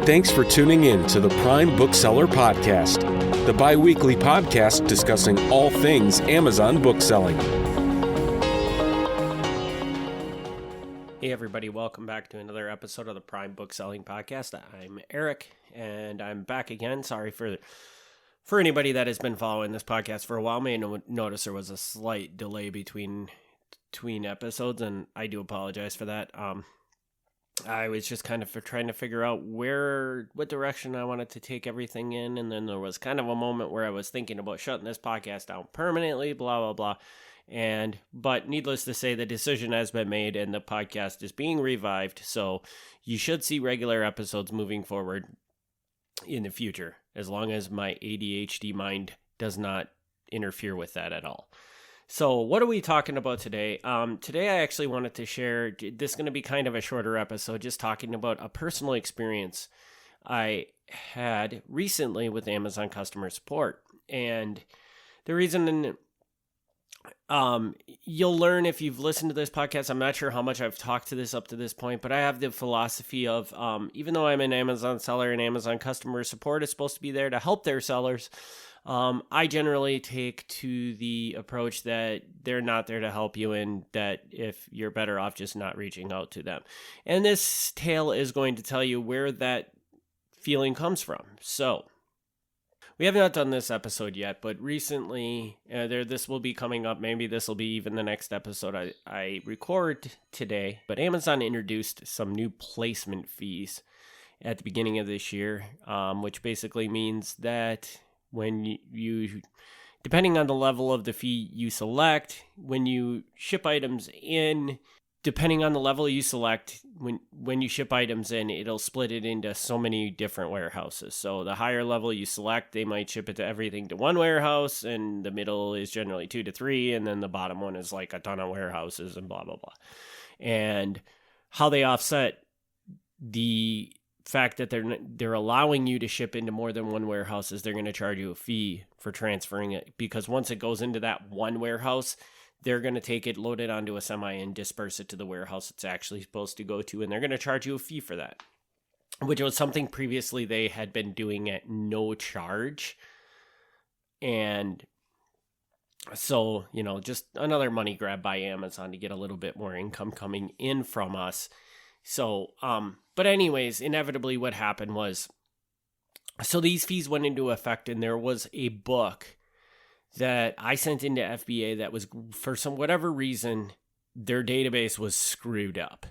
Thanks for tuning in to the Prime Bookseller Podcast, the bi-weekly podcast discussing all things Amazon bookselling. Hey everybody, welcome back to another episode of the Prime Bookselling Podcast. I'm Eric, and I'm back again. Sorry for anybody that has been following this podcast for a while. May notice there was a slight delay between episodes, and I do apologize for that. I was just kind of trying to figure out what direction I wanted to take everything in, and then there was kind of a moment where I was thinking about shutting this podcast down permanently, blah, blah, blah. But needless to say, the decision has been made and the podcast is being revived, so you should see regular episodes moving forward in the future, as long as my ADHD mind does not interfere with that at all. So what are we talking about today? Today I actually wanted to share, this is going to be kind of a shorter episode, just talking about a personal experience I had recently with Amazon customer support. And the reason, you'll learn if you've listened to this podcast. I'm not sure how much I've talked to this up to this point, but I have the philosophy of, even though I'm an Amazon seller and Amazon customer support is supposed to be there to help their sellers, I generally take to the approach that they're not there to help you, and that if you're better off just not reaching out to them. And this tale is going to tell you where that feeling comes from. So we have not done this episode yet, but recently, this will be coming up. Maybe this will be even the next episode I record today. But Amazon introduced some new placement fees at the beginning of this year, which basically means that when you, depending on the level of the fee you select, when you ship items in, depending on the level you select, when you ship items in, it'll split it into so many different warehouses. So the higher level you select, they might ship it to everything to one warehouse, and the middle is generally 2 to 3, and then the bottom one is like a ton of warehouses and blah, blah, blah. And how they offset the fact that they're allowing you to ship into more than one warehouse is they're going to charge you a fee for transferring it, because once it goes into that one warehouse, they're going to take it, load it onto a semi, and disperse it to the warehouse it's actually supposed to go to, and they're going to charge you a fee for that, which was something previously they had been doing at no charge. And so, just another money grab by Amazon to get a little bit more income coming in from us. So, but anyways, inevitably what happened was, so these fees went into effect, and there was a book that I sent into FBA that was, for whatever reason, their database was screwed up.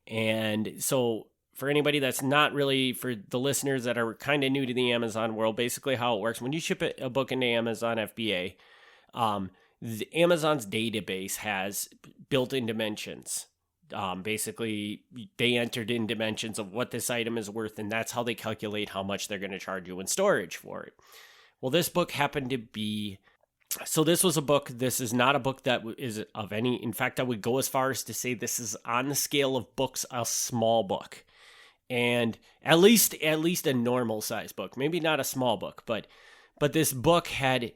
And so for anybody that's not really, for the listeners that are kind of new to the Amazon world, basically how it works, when you ship a book into Amazon FBA, Amazon's database has built-in dimensions. Basically, they entered in dimensions of what this item is worth, and that's how they calculate how much they're going to charge you in storage for it. Well, this book happened to be, so this was a book, this is not a book that is of any, in fact, I would go as far as to say this is on the scale of books, a small book. And at least a normal size book, maybe not a small book, but this book had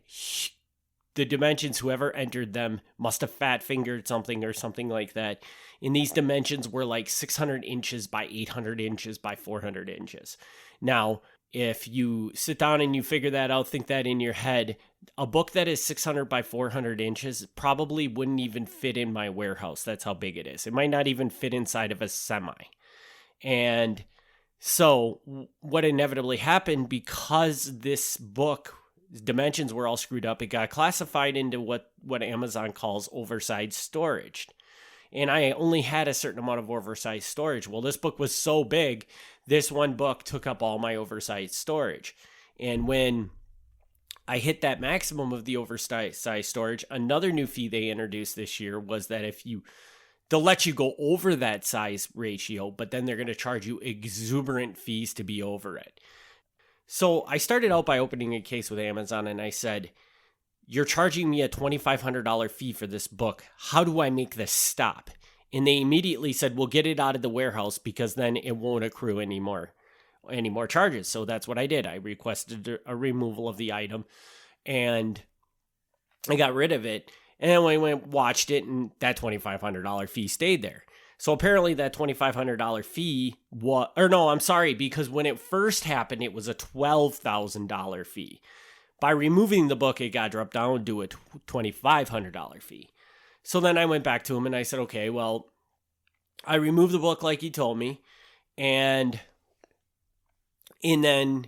the dimensions, whoever entered them must have fat fingered something or something like that. And these dimensions were like 600 inches by 800 inches by 400 inches. Now, if you sit down and you figure that out, think that in your head, a book that is 600 by 400 inches probably wouldn't even fit in my warehouse. That's how big it is. It might not even fit inside of a semi. And so what inevitably happened, because this book dimensions were all screwed up, it got classified into what Amazon calls oversized storage. And I only had a certain amount of oversized storage. Well, this book was so big, this one book took up all my oversized storage. And when I hit that maximum of the oversized storage, another new fee they introduced this year was that they'll let you go over that size ratio, but then they're going to charge you exuberant fees to be over it. So I started out by opening a case with Amazon, and I said, "You're charging me a $2,500 fee for this book. How do I make this stop?" And they immediately said, "We'll get it out of the warehouse, because then it won't accrue any more charges." So that's what I did. I requested a removal of the item, and I got rid of it. And then we watched it, and that $2,500 fee stayed there. So apparently that $2,500 fee because when it first happened, it was a $12,000 fee. By removing the book, it got dropped down to a $2,500 fee. So then I went back to him and I said, okay, well, I removed the book like he told me. And then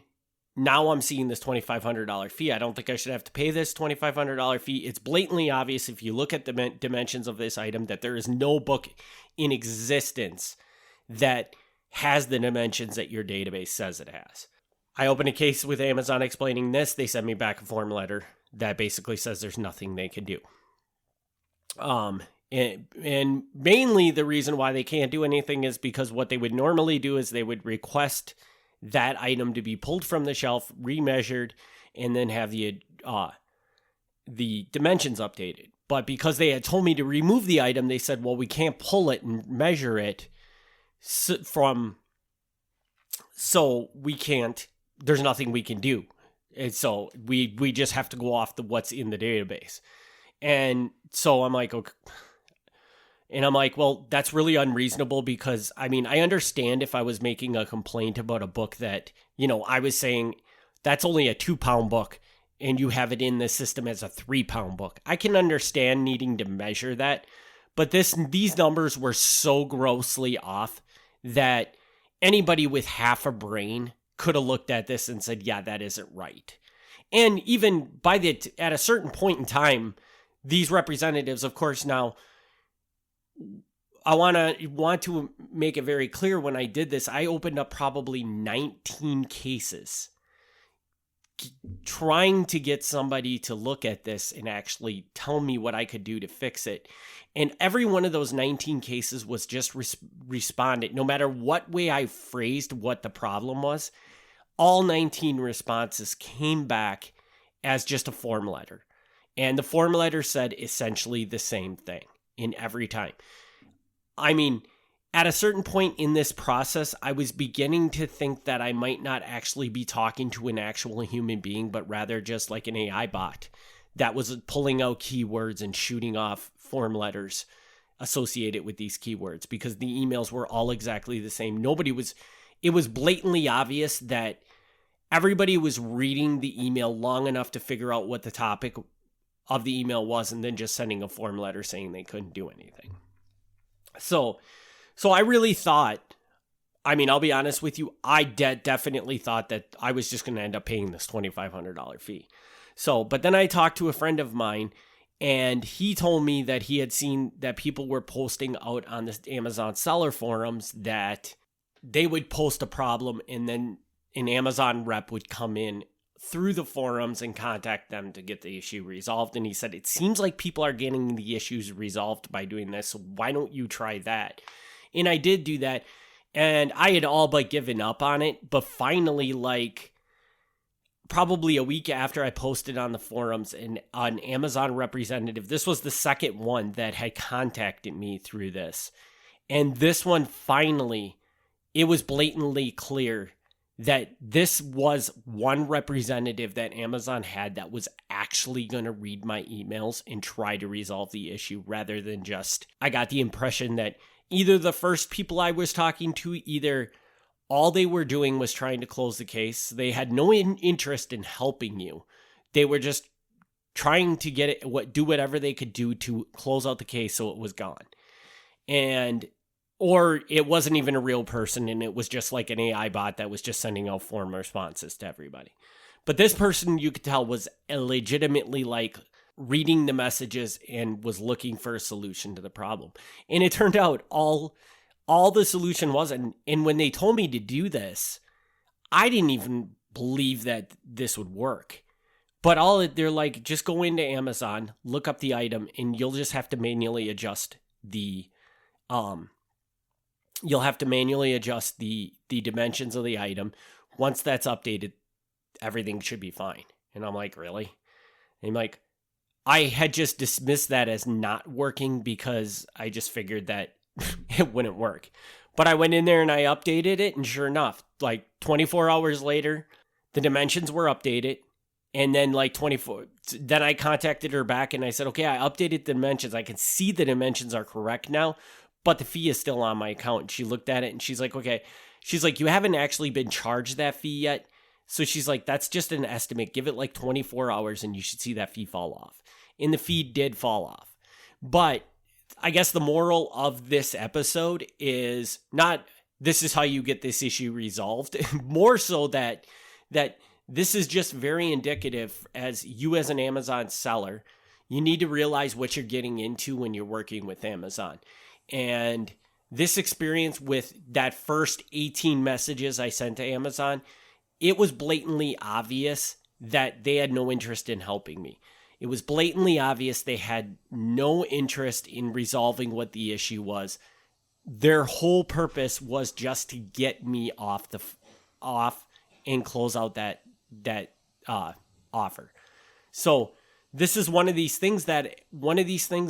now I'm seeing this $2,500 fee. I don't think I should have to pay this $2,500 fee. It's blatantly obvious if you look at the dimensions of this item that there is no book in existence that has the dimensions that your database says it has. I opened a case with Amazon explaining this. They sent me back a form letter that basically says there's nothing they can do. And mainly the reason why they can't do anything is because what they would normally do is they would request that item to be pulled from the shelf, remeasured, and then have the dimensions updated. But because they had told me to remove the item, they said, well, we can't pull it and measure it so we can't, there's nothing we can do. And so we just have to go off what's in the database. And so I'm like, okay. And I'm like, well, that's really unreasonable because, I mean, I understand if I was making a complaint about a book that, I was saying that's only a 2-pound book and you have it in the system as a 3-pound book. I can understand needing to measure that, but these numbers were so grossly off that anybody with half a brain could have looked at this and said, yeah, that isn't right. And even at a certain point in time, these representatives, of course, now I want to make it very clear when I did this, I opened up probably 19 cases trying to get somebody to look at this and actually tell me what I could do to fix it. And every one of those 19 cases was just responded. No matter what way I phrased what the problem was, all 19 responses came back as just a form letter. And the form letter said essentially the same thing in every time. I mean, at a certain point in this process, I was beginning to think that I might not actually be talking to an actual human being, but rather just like an AI bot that was pulling out keywords and shooting off form letters associated with these keywords because the emails were all exactly the same. It was blatantly obvious that everybody was reading the email long enough to figure out what the topic of the email was and then just sending a form letter saying they couldn't do anything. So I really thought, I mean, I'll be honest with you, I definitely thought that I was just going to end up paying this $2,500 fee. But then I talked to a friend of mine and he told me that he had seen that people were posting out on the Amazon seller forums that they would post a problem and then an Amazon rep would come in through the forums and contact them to get the issue resolved. And he said, it seems like people are getting the issues resolved by doing this. So why don't you try that? And I did do that. And I had all but given up on it. But finally, like probably a week after I posted on the forums, and an Amazon representative, this was the second one that had contacted me through this. And this one finally, it was blatantly clear that this was one representative that Amazon had that was actually going to read my emails and try to resolve the issue rather than just, I got the impression that either the first people I was talking to, either all they were doing was trying to close the case. They had no interest in helping you. They were just trying to get it, do whatever they could do to close out the case so it was gone. Or it wasn't even a real person and it was just like an AI bot that was just sending out form responses to everybody. But this person, you could tell, was legitimately like reading the messages and was looking for a solution to the problem. And it turned out all the solution was, and when they told me to do this, I didn't even believe that this would work. But they're like, just go into Amazon, look up the item, and you'll just have to manually adjust the dimensions of the item. Once that's updated, everything should be fine. And I'm like, really? And I'm like, I had just dismissed that as not working because I just figured that it wouldn't work. But I went in there and I updated it, and sure enough, like 24 hours later, the dimensions were updated. And then then I contacted her back and I said, okay, I updated the dimensions. I can see the dimensions are correct now, but the fee is still on my account. And she looked at it and she's like, okay. She's like, you haven't actually been charged that fee yet. So she's like, that's just an estimate. Give it like 24 hours and you should see that fee fall off. And the fee did fall off. But I guess the moral of this episode is not this is how you get this issue resolved. More so that this is just very indicative as you as an Amazon seller, you need to realize what you're getting into when you're working with Amazon. And this experience with that first 18 messages I sent to Amazon, it was blatantly obvious that they had no interest in helping me. It was blatantly obvious they had no interest in resolving what the issue was. Their whole purpose was just to get me off and close out that offer. So this is one of these things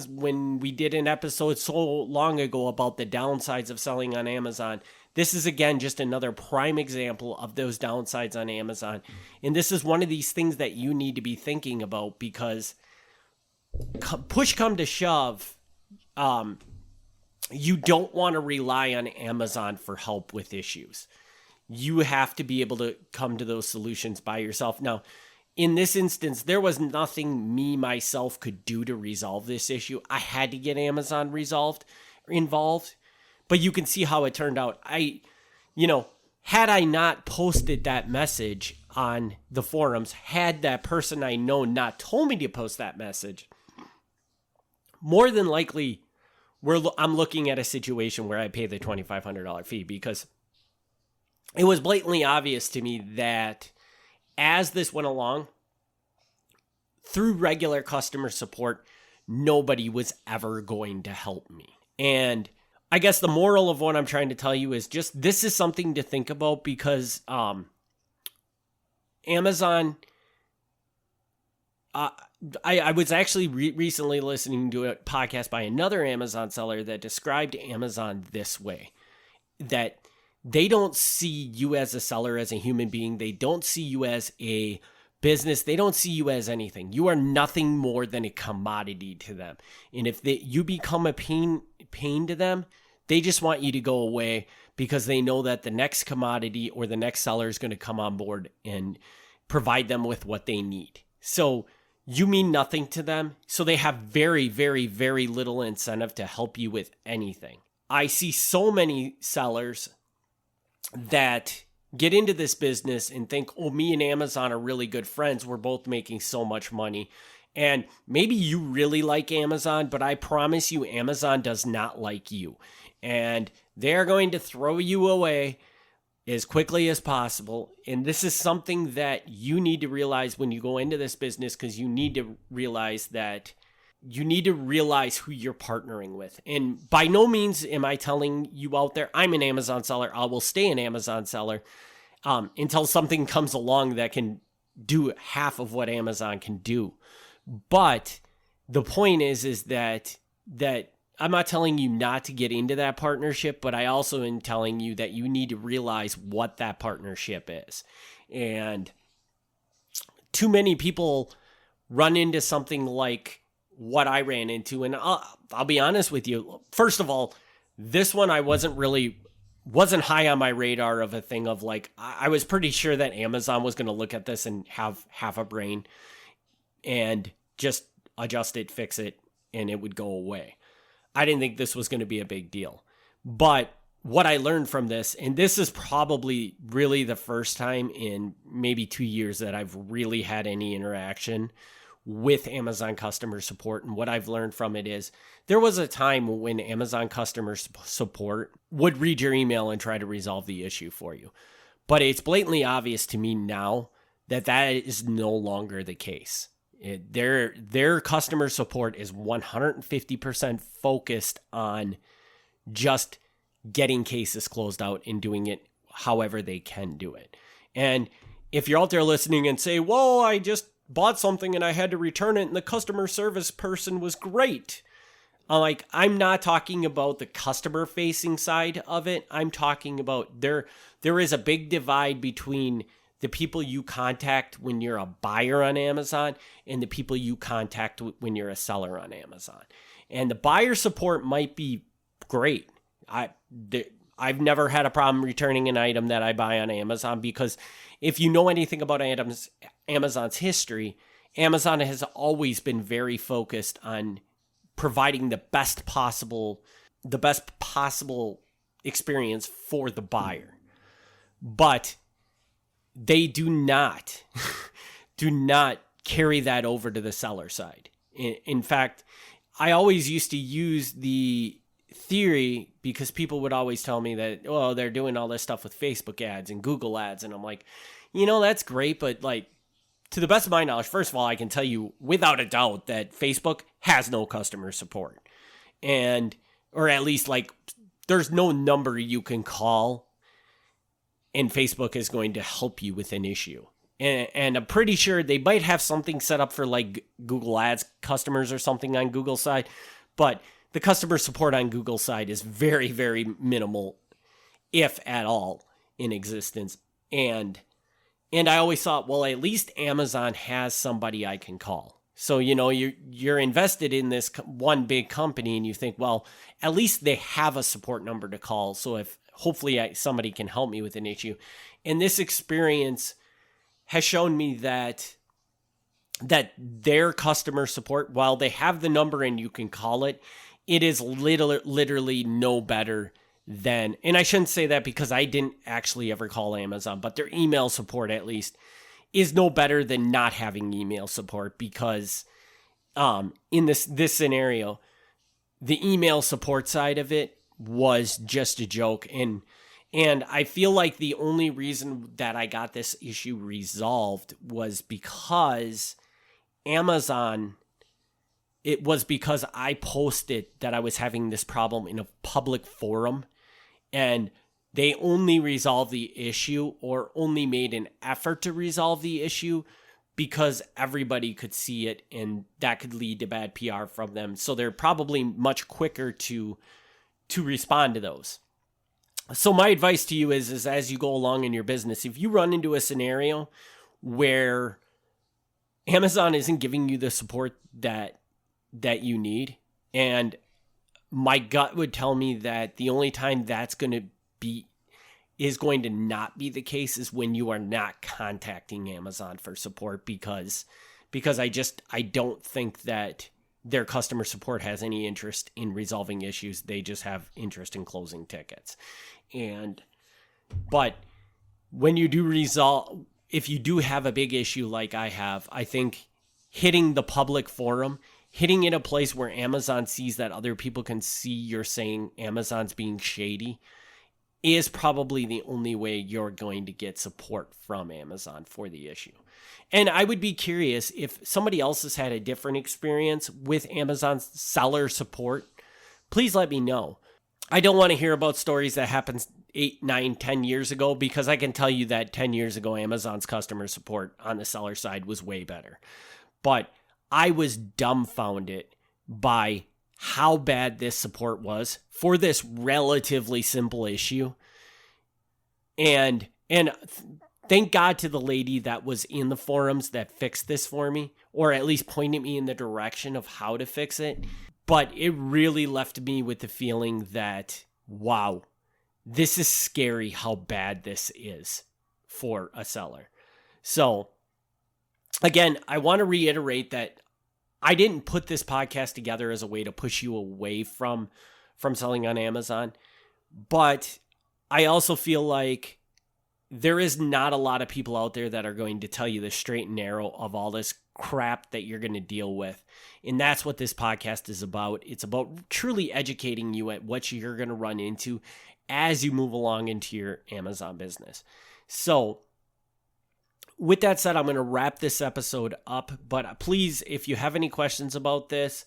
when we did an episode so long ago about the downsides of selling on Amazon, this is again just another prime example of those downsides on Amazon. And this is one of these things that you need to be thinking about because push come to shove, you don't want to rely on Amazon for help with issues. You have to be able to come to those solutions by yourself. Now, in this instance, there was nothing me myself could do to resolve this issue. I had to get Amazon involved, but you can see how it turned out. Had I not posted that message on the forums, had that person I know not told me to post that message, more than likely, I'm looking at a situation where I pay the $2,500 fee because it was blatantly obvious to me that as this went along, through regular customer support, nobody was ever going to help me. And I guess the moral of what I'm trying to tell you is just this is something to think about because Amazon, I was actually recently listening to a podcast by another Amazon seller that described Amazon this way, that they don't see you as a seller, as a human being. They don't see you as a business. They don't see you as anything. You are nothing more than a commodity to them. And if you become a pain to them, they just want you to go away because they know that the next commodity or the next seller is going to come on board and provide them with what they need. So you mean nothing to them. So they have very, very, very little incentive to help you with anything. I see so many sellers that get into this business and think, oh, me and Amazon are really good friends. We're both making so much money. And maybe you really like Amazon, but I promise you Amazon does not like you. And they're going to throw you away as quickly as possible. And this is something that you need to realize when you go into this business, because you need to realize who you're partnering with. And by no means am I telling you out there, I'm an Amazon seller. I will stay an Amazon seller until something comes along that can do half of what Amazon can do. But the point is that I'm not telling you not to get into that partnership, but I also am telling you that you need to realize what that partnership is. And too many people run into something like what I ran into. And I'll be honest with you. First of all, this one I wasn't high on my radar of a thing of like, I was pretty sure that Amazon was going to look at this and have half a brain and just adjust it, fix it, and it would go away. I didn't think this was going to be a big deal. But what I learned from this, and this is probably really the first time in maybe 2 years that I've really had any interaction with Amazon customer support. And what I've learned from it is there was a time when Amazon customer support would read your email and try to resolve the issue for you. But it's blatantly obvious to me now that is no longer the case. Their customer support is 150% focused on just getting cases closed out and doing it however they can do it. And if you're out there listening and say, whoa, I just bought something and I had to return it and the customer service person was great. I'm not talking about the customer facing side of it. I'm talking about there is a big divide between the people you contact when you're a buyer on Amazon and the people you contact when you're a seller on Amazon. And the buyer support might be great. I've never had a problem returning an item that I buy on Amazon, because if you know anything about Amazon's history, Amazon has always been very focused on providing the best possible experience for the buyer. But they do not carry that over to the seller side. In fact, I always used to use the theory, because people would always tell me that, oh, they're doing all this stuff with Facebook ads and Google ads. And I'm like, that's great. But like, to the best of my knowledge, first of all, I can tell you without a doubt that Facebook has no customer support. Or at least like, there's no number you can call and Facebook is going to help you with an issue. And I'm pretty sure they might have something set up for like Google Ads customers or something on Google side, but the customer support on Google side is very, very minimal, if at all, in existence. And I always thought, well, at least Amazon has somebody I can call. So, you're invested in this one big company and you think, well, at least they have a support number to call. So if hopefully somebody can help me with an issue. And this experience has shown me that their customer support, while they have the number and you can call it, it is literally no better than, and I shouldn't say that because I didn't actually ever call Amazon, but their email support at least is no better than not having email support, because in this scenario, the email support side of it was just a joke. And I feel like the only reason that I got this issue resolved was because because I posted that I was having this problem in a public forum, and they only resolved the issue, or only made an effort to resolve the issue, because everybody could see it and that could lead to bad PR from them. So they're probably much quicker to respond to those. So my advice to you is as you go along in your business, if you run into a scenario where Amazon isn't giving you the support that you need, and my gut would tell me that the only time that's going to not be the case is when you are not contacting Amazon for support, because I don't think that their customer support has any interest in resolving issues. They just have interest in closing tickets. But when you do resolve, if you do have a big issue like I have, I think hitting the public forum, hitting in a place where Amazon sees that other people can see you're saying Amazon's being shady, is probably the only way you're going to get support from Amazon for the issue. And I would be curious if somebody else has had a different experience with Amazon's seller support. Please let me know. I don't want to hear about stories that happened 8, 9, 10 years ago, because I can tell you that 10 years ago, Amazon's customer support on the seller side was way better. But I was dumbfounded by how bad this support was for this relatively simple issue. And thank God to the lady that was in the forums that fixed this for me, or at least pointed me in the direction of how to fix it. But it really left me with the feeling that, wow, this is scary how bad this is for a seller. So again, I want to reiterate that I didn't put this podcast together as a way to push you away from selling on Amazon, but I also feel like there is not a lot of people out there that are going to tell you the straight and narrow of all this crap that you're going to deal with. And that's what this podcast is about. It's about truly educating you at what you're going to run into as you move along into your Amazon business. So with that said, I'm going to wrap this episode up, but please, if you have any questions about this,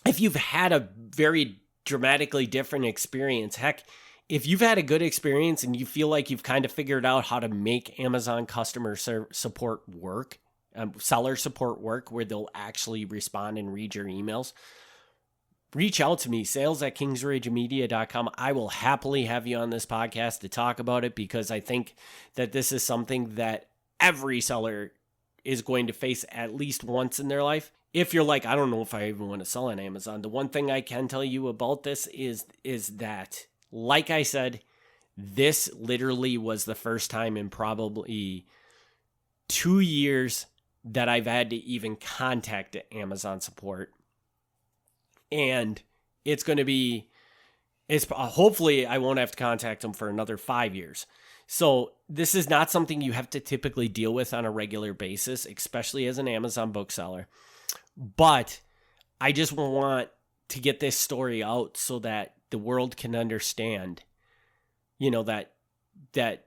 if you've had a very dramatically different experience, heck, if you've had a good experience and you feel like you've kind of figured out how to make Amazon customer support work, seller support work, where they'll actually respond and read your emails, reach out to me, sales@kingsragemedia.com. I will happily have you on this podcast to talk about it, because I think that this is something that every seller is going to face at least once in their life. if you're like, I don't know if I even want to sell on Amazon, the one thing I can tell you about this is that, like I said, this literally was the first time in probably 2 years that I've had to even contact Amazon support. And it's going to be, hopefully I won't have to contact them for another 5 years. So this is not something you have to typically deal with on a regular basis, especially as an Amazon bookseller. But I just want to get this story out so that the world can understand, that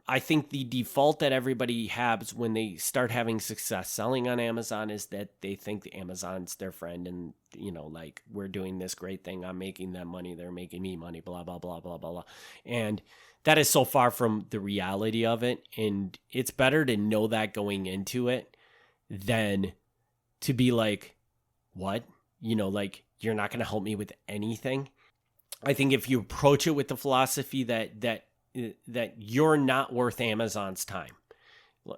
I think the default that everybody has when they start having success selling on Amazon is that they think Amazon's their friend and, like, we're doing this great thing. I'm making them money. They're making me money, blah, blah, blah, blah, blah, blah. And that is so far from the reality of it. And it's better to know that going into it than to be like, what? Like, you're not going to help me with anything. I think if you approach it with the philosophy that you're not worth Amazon's time,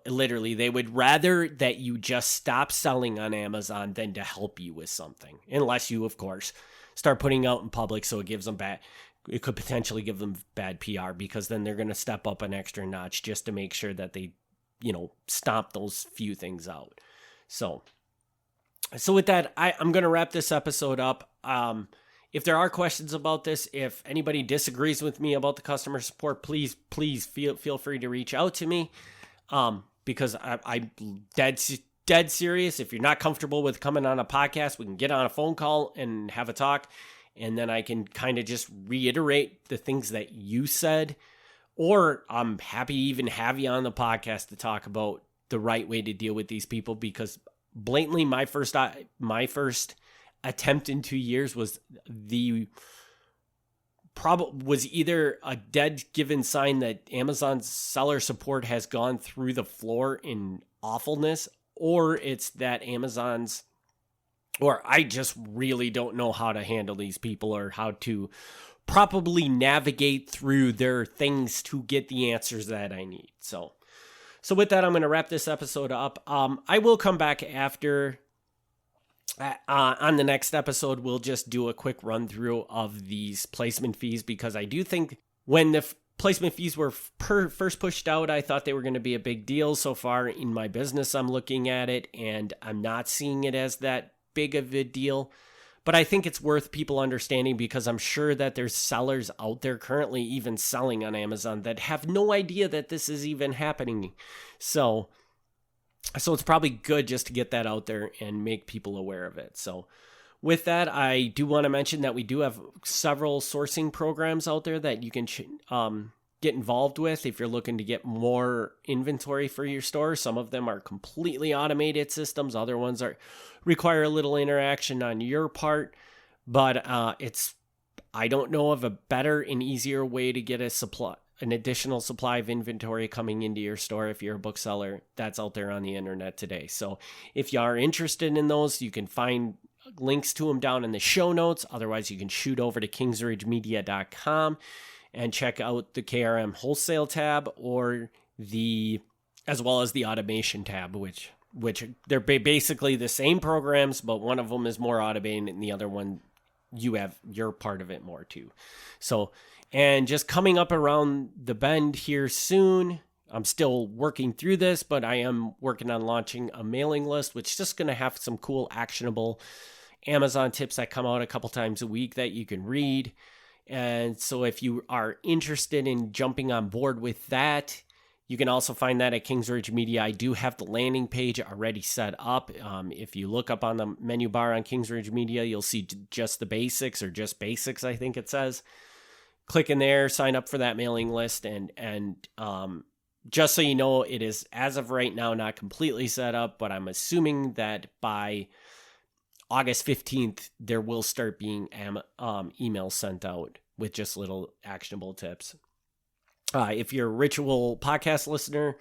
literally, they would rather that you just stop selling on Amazon than to help you with something. Unless you, of course, start putting out in public so it gives them it could potentially give them bad PR, because then they're going to step up an extra notch just to make sure that they, stomp those few things out. So with that, I'm going to wrap this episode up. If there are questions about this, if anybody disagrees with me about the customer support, please feel free to reach out to me. Because I'm dead serious. If you're not comfortable with coming on a podcast, we can get on a phone call and have a talk. And then I can kind of just reiterate the things that you said. Or I'm happy to even have you on the podcast to talk about the right way to deal with these people, because blatantly my first attempt in 2 years was was either a dead given sign that Amazon's seller support has gone through the floor in awfulness, or it's that I just really don't know how to handle these people or how to properly navigate through their things to get the answers that I need. So with that, I'm going to wrap this episode up. I will come back after. On the next episode, we'll just do a quick run through of these placement fees, because I do think when the placement fees were first pushed out, I thought they were going to be a big deal. So far in my business, I'm looking at it and I'm not seeing it as that big of a deal. But I think it's worth people understanding, because I'm sure that there's sellers out there currently even selling on Amazon that have no idea that this is even happening. So it's probably good just to get that out there and make people aware of it. So with that, I do want to mention that we do have several sourcing programs out there that you can get involved with if you're looking to get more inventory for your store. Some of them are completely automated systems. Other ones require a little interaction on your part. But I don't know of a better and easier way to get an additional supply of inventory coming into your store if you're a bookseller that's out there on the internet today. So if you are interested in those, you can find links to them down in the show notes. Otherwise, you can shoot over to kingsridgemedia.com and check out the KRM wholesale tab, or as well as the automation tab, which they're basically the same programs, but one of them is more automated and the other one you're part of it more too. So, and just coming up around the bend here soon, I'm still working through this, but I am working on launching a mailing list, which is just going to have some cool, actionable Amazon tips that come out a couple times a week that you can read. And so if you are interested in jumping on board with that, you can also find that at Kings Ridge Media. I do have the landing page already set up. If you look up on the menu bar on Kings Ridge Media, you'll see just the basics, or just basics, I think it says. Click in there, sign up for that mailing list, and just so you know, it is, as of right now, not completely set up, but I'm assuming that by August 15th, there will start being emails sent out with just little actionable tips. If you're a Ritual podcast listener,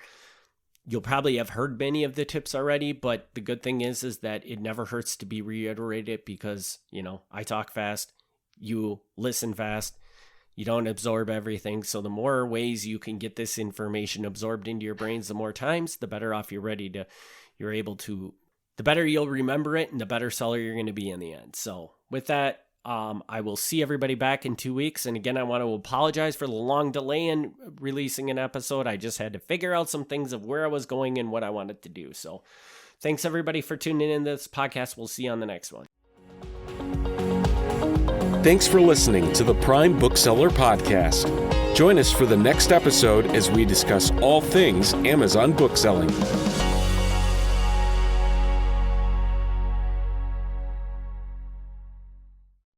you'll probably have heard many of the tips already, but the good thing is that it never hurts to be reiterated, because, I talk fast, you listen fast, you don't absorb everything. So the more ways you can get this information absorbed into your brains, the more times, the better off you're able to the better you'll remember it and the better seller you're going to be in the end. So with that, I will see everybody back in 2 weeks. And again, I want to apologize for the long delay in releasing an episode. I just had to figure out some things of where I was going and what I wanted to do. So thanks everybody for tuning in to this podcast. We'll see you on the next one. Thanks for listening to the Prime Bookseller Podcast. Join us for the next episode as we discuss all things Amazon bookselling.